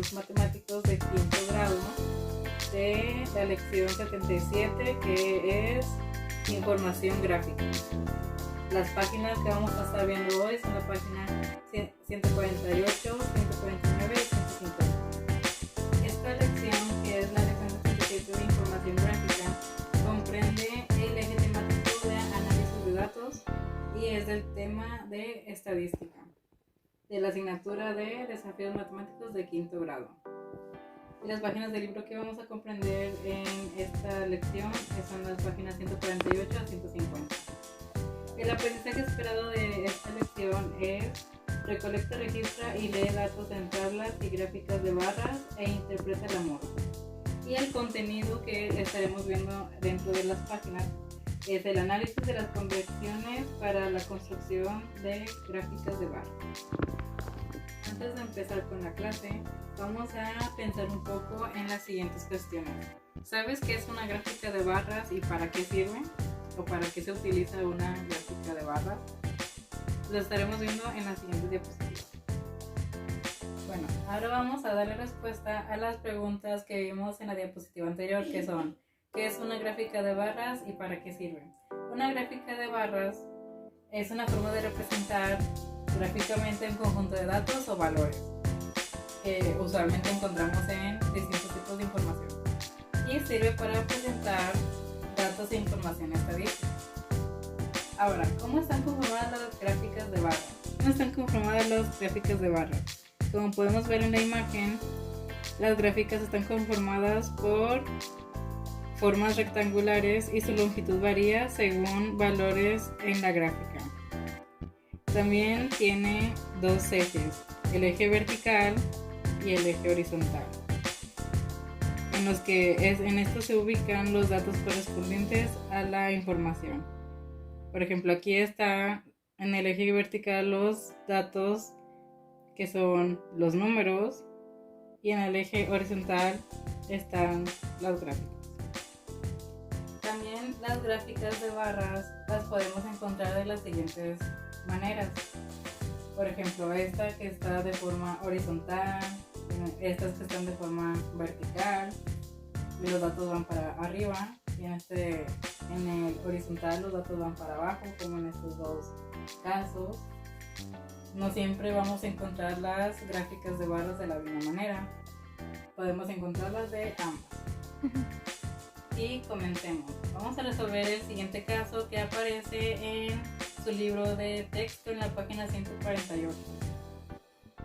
desafíos matemáticos de quinto grado de la lección 77, que es información gráfica. Las páginas que vamos a estar viendo hoy son la página 148, 149 y 150. Esta lección, que es la lección 77 de información gráfica, comprende el eje temático de análisis de datos y es del tema de estadística, de la asignatura de desafíos matemáticos de quinto grado. Y las páginas del libro que vamos a comprender en esta lección son las páginas 148 a 150. El aprendizaje esperado de esta lección es: recolecta, registra y lee datos en tablas y gráficas de barras e interpreta la moda. Y el contenido que estaremos viendo dentro de las páginas es el análisis de las convenciones para la construcción de gráficas de barras. Antes de empezar con la clase, vamos a pensar un poco en las siguientes cuestiones. ¿Sabes qué es una gráfica de barras y para qué sirve? ¿O para qué se utiliza una gráfica de barras? Lo estaremos viendo en las siguientes diapositivas. Bueno, ahora vamos a darle respuesta a las preguntas que vimos en la diapositiva anterior, que son: ¿qué es una gráfica de barras y para qué sirve? Una gráfica de barras es una forma de representar gráficamente un conjunto de datos o valores que usualmente encontramos en distintos tipos de información y sirve para presentar datos e información estadística. Ahora, ¿cómo están conformadas las gráficas de barras? ¿Cómo están conformadas las gráficas de barras? Como podemos ver en la imagen, las gráficas están conformadas por formas rectangulares y su longitud varía según valores en la gráfica. También tiene dos ejes, el eje vertical y el eje horizontal, en estos se ubican los datos correspondientes a la información. Por ejemplo, aquí está en el eje vertical los datos que son los números y en el eje horizontal están las gráficas. También las gráficas de barras las podemos encontrar de las siguientes maneras. Por ejemplo, esta que está de forma horizontal, estas que están de forma vertical y los datos van para arriba, y en el horizontal los datos van para abajo, como en estos dos casos. No siempre vamos a encontrar las gráficas de barras de la misma manera, podemos encontrarlas de ambas. Y comentemos. Vamos a resolver el siguiente caso que aparece en su libro de texto en la página 148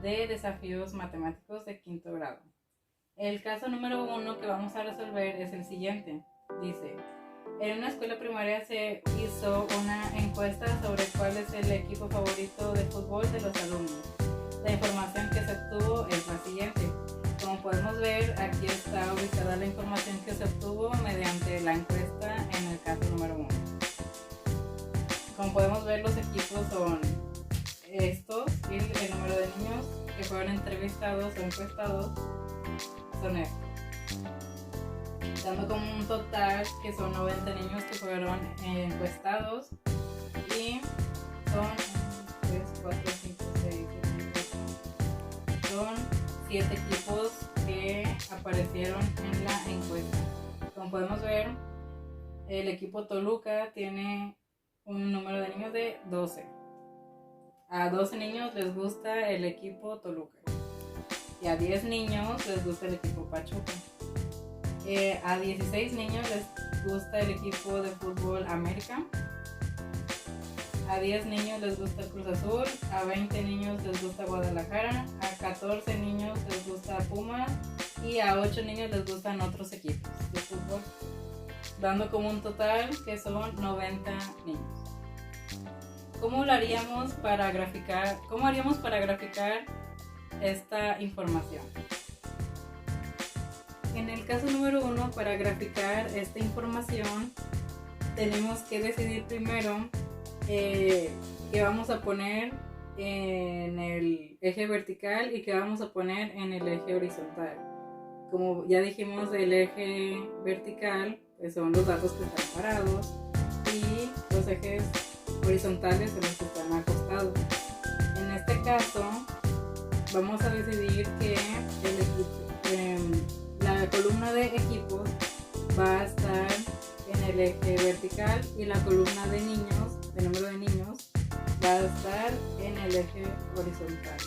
de desafíos matemáticos de quinto grado. El caso número 1 que vamos a resolver es el siguiente. Dice: en una escuela primaria se hizo una encuesta sobre cuál es el equipo favorito de fútbol de los alumnos. La información que se obtuvo es la siguiente. Como podemos ver, aquí está ubicada la información que se obtuvo mediante la encuesta en el caso número 1. Como podemos ver, los equipos son estos y el número de niños que fueron entrevistados o encuestados son estos, dando como un total que son 90 niños que fueron encuestados y son 3, 4, 5, 6, 7, 8. Son 7 equipos que aparecieron en la encuesta. Como podemos ver, el equipo Toluca tiene un número de niños de 12. A 12 niños les gusta el equipo Toluca y a 10 niños les gusta el equipo Pachuca. A 16 niños les gusta el equipo de fútbol América. A 10 niños les gusta el Cruz Azul. A 20 niños les gusta Guadalajara. A 14 niños les gusta Pumas. Y a 8 niños les gustan otros equipos de fútbol, dando como un total que son 90 niños. ¿Cómo haríamos para graficar esta información? En el caso número 1, para graficar esta información, tenemos que decidir primero qué vamos a poner en el eje vertical y qué vamos a poner en el eje horizontal. Como ya dijimos, el eje vertical pues son los datos que están parados y los ejes horizontales son los que están acostados. En este caso, vamos a decidir que la columna de equipos va a estar en el eje vertical y la columna de niños, de número de niños, va a estar en el eje horizontal.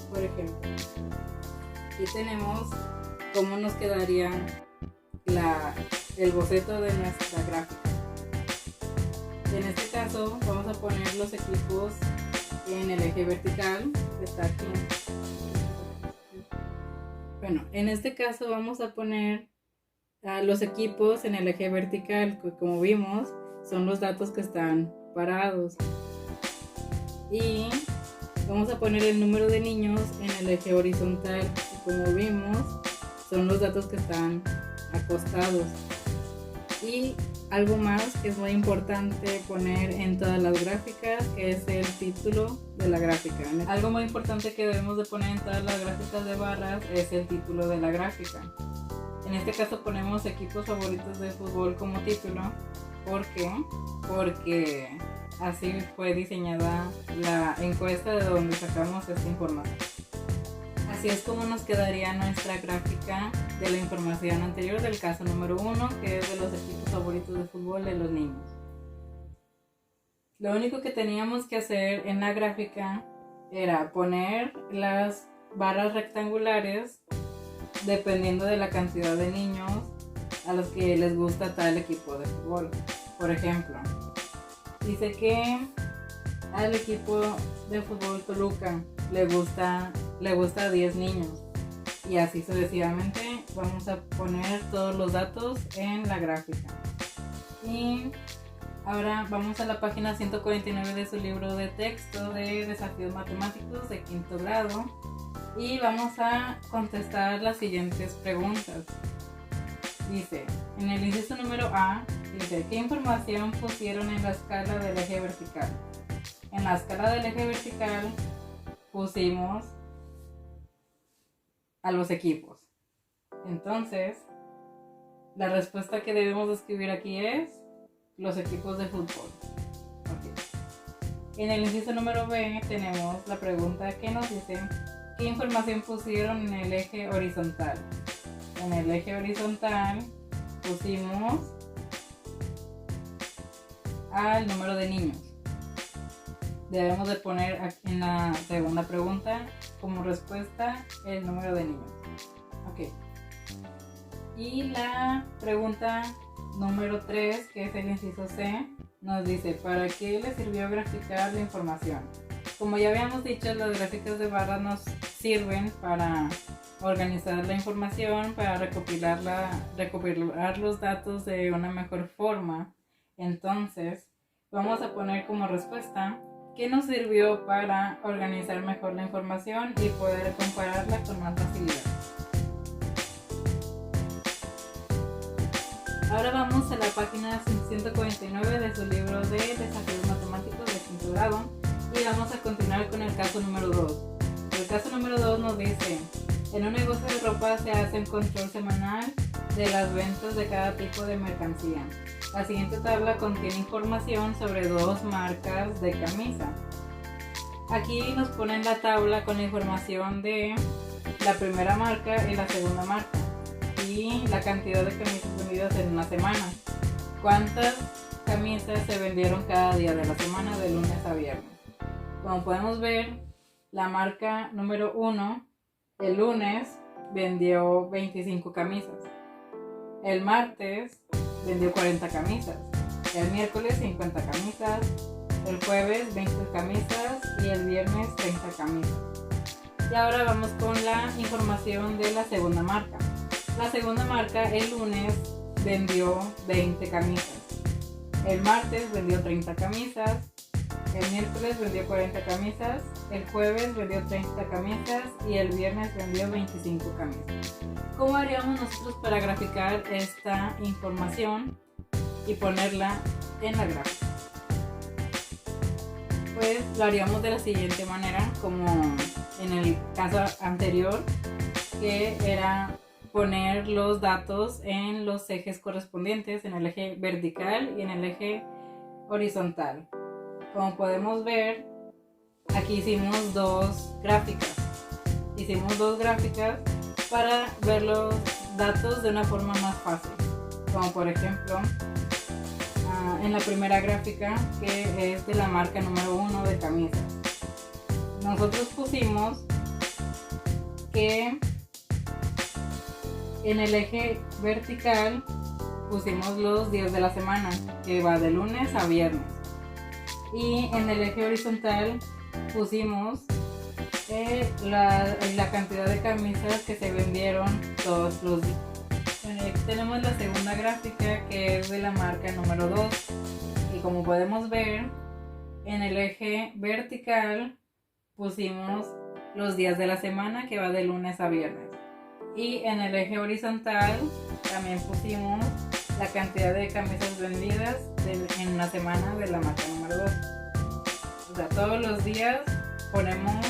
Por ejemplo, aquí tenemos cómo nos quedaría el boceto de nuestra gráfica. En este caso vamos a poner los equipos en el eje vertical, que está aquí. Bueno, en este caso vamos a poner los equipos en el eje vertical, que como vimos son los datos que están parados. Y vamos a poner el número de niños en el eje horizontal, que como vimos son los datos que están acostados. Y algo más que es muy importante poner en todas las gráficas, que es el título de la gráfica. Algo muy importante que debemos de poner en todas las gráficas de barras es el título de la gráfica. En este caso ponemos equipos favoritos de fútbol como título. ¿Por qué? Porque así fue diseñada la encuesta de donde sacamos esta información. Así es como nos quedaría nuestra gráfica de la información anterior del caso número 1, que es de los equipos favoritos de fútbol de los niños. Lo único que teníamos que hacer en la gráfica era poner las barras rectangulares dependiendo de la cantidad de niños a los que les gusta tal equipo de fútbol. Por ejemplo, dice que al equipo de fútbol Toluca le gusta a 10 niños, y así sucesivamente vamos a poner todos los datos en la gráfica. Y ahora vamos a la página 149 de su libro de texto de desafíos matemáticos de quinto grado y vamos a contestar las siguientes preguntas. Dice, en el inciso número A, dice, ¿qué información pusieron en la escala del eje vertical? En la escala del eje vertical pusimos a los equipos. Entonces, la respuesta que debemos escribir aquí es los equipos de fútbol. Okay. En el inciso número B tenemos la pregunta que nos dice ¿qué información pusieron en el eje horizontal? En el eje horizontal pusimos al número de niños. Debemos de poner en la segunda pregunta como respuesta el número de niños. Ok. Y la pregunta número 3, que es el inciso C, nos dice ¿para qué le sirvió graficar la información? Como ya habíamos dicho, las gráficas de barras nos sirven para organizar la información, para recopilar los datos de una mejor forma. Entonces, vamos a poner como respuesta ¿qué nos sirvió para organizar mejor la información y poder compararla con más facilidad? Ahora vamos a la página 149 de su libro de desafíos matemáticos de quinto grado y vamos a continuar con el caso número 2. El caso número 2 nos dice, en un negocio de ropa se hace un control semanal de las ventas de cada tipo de mercancía. La siguiente tabla contiene información sobre 2 marcas de camisa. Aquí nos ponen la tabla con la información de la primera marca y la segunda marca y la cantidad de camisas vendidas en una semana. ¿Cuántas camisas se vendieron cada día de la semana de lunes a viernes? Como podemos ver, la marca número 1 el lunes vendió 25 camisas. El martes vendió 40 camisas, el miércoles 50 camisas, el jueves 20 camisas y el viernes 30 camisas. Y ahora vamos con la información de la segunda marca. La segunda marca el lunes vendió 20 camisas, el martes vendió 30 camisas, el miércoles vendió 40 camisas, el jueves vendió 30 camisas y el viernes vendió 25 camisas. ¿Cómo haríamos nosotros para graficar esta información y ponerla en la gráfica? Pues lo haríamos de la siguiente manera, como en el caso anterior, que era poner los datos en los ejes correspondientes, en el eje vertical y en el eje horizontal. Como podemos ver, aquí hicimos dos gráficas. Hicimos dos gráficas para ver los datos de una forma más fácil. Como por ejemplo, en la primera gráfica, que es de la marca número 1 de camisas. Nosotros pusimos que en el eje vertical pusimos los días de la semana, que va de lunes a viernes. Y en el eje horizontal pusimos la cantidad de camisas que se vendieron todos los días. Bueno, aquí tenemos la segunda gráfica, que es de la marca número 2. Y como podemos ver, en el eje vertical pusimos los días de la semana, que va de lunes a viernes. Y en el eje horizontal también pusimos la cantidad de camisas vendidas en una semana de la marca número 2. O sea, todos los días ponemos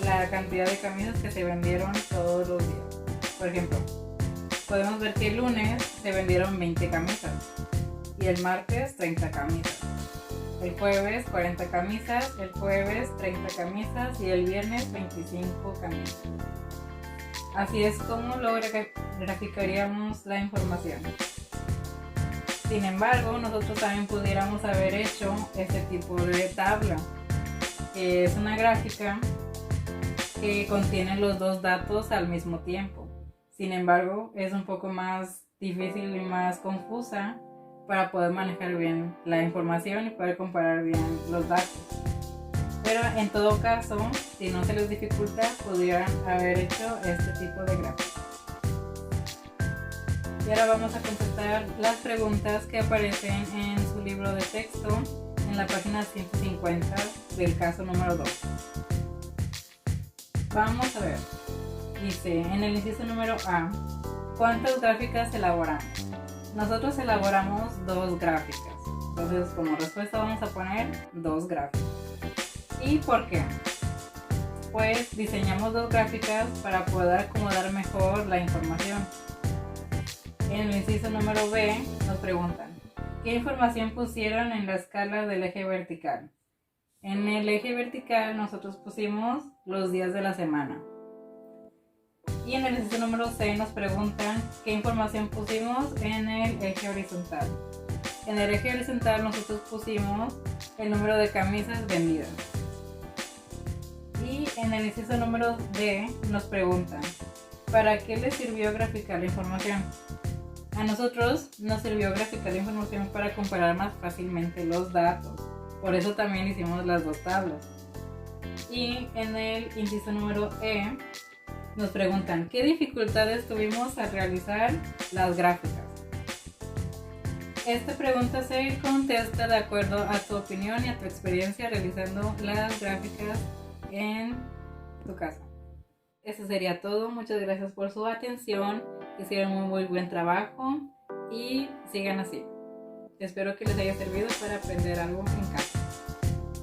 la cantidad de camisas que se vendieron todos los días. Por ejemplo, podemos ver que el lunes se vendieron 20 camisas y el martes 30 camisas. El jueves 40 camisas, el jueves 30 camisas y el viernes 25 camisas. Así es como lo graficaríamos la información. Sin embargo, nosotros también pudiéramos haber hecho este tipo de tabla, que es una gráfica que contiene los dos datos al mismo tiempo. Sin embargo, es un poco más difícil y más confusa para poder manejar bien la información y poder comparar bien los datos. Pero en todo caso, si no se les dificulta, pudieran haber hecho este tipo de gráfica. Y ahora vamos a contestar las preguntas que aparecen en su libro de texto en la página 150 del caso número 2. Vamos a ver. Dice, en el inciso número A, ¿cuántas gráficas elaboramos? Nosotros elaboramos 2 gráficas. Entonces, como respuesta vamos a poner 2 gráficas. ¿Y por qué? Pues diseñamos 2 gráficas para poder acomodar mejor la información. En el inciso número B nos preguntan, ¿qué información pusieron en la escala del eje vertical? En el eje vertical nosotros pusimos los días de la semana. Y en el inciso número C nos preguntan qué información pusimos en el eje horizontal. En el eje horizontal nosotros pusimos el número de camisas vendidas. Y en el inciso número D nos preguntan, ¿para qué les sirvió graficar la información? A nosotros nos sirvió graficar la información para comparar más fácilmente los datos. Por eso también hicimos las 2 tablas. Y en el inciso número E nos preguntan, ¿qué dificultades tuvimos al realizar las gráficas? Esta pregunta se contesta de acuerdo a tu opinión y a tu experiencia realizando las gráficas en tu casa. Eso sería todo. Muchas gracias por su atención. Hicieron un muy buen trabajo y sigan así. Espero que les haya servido para aprender algo en casa.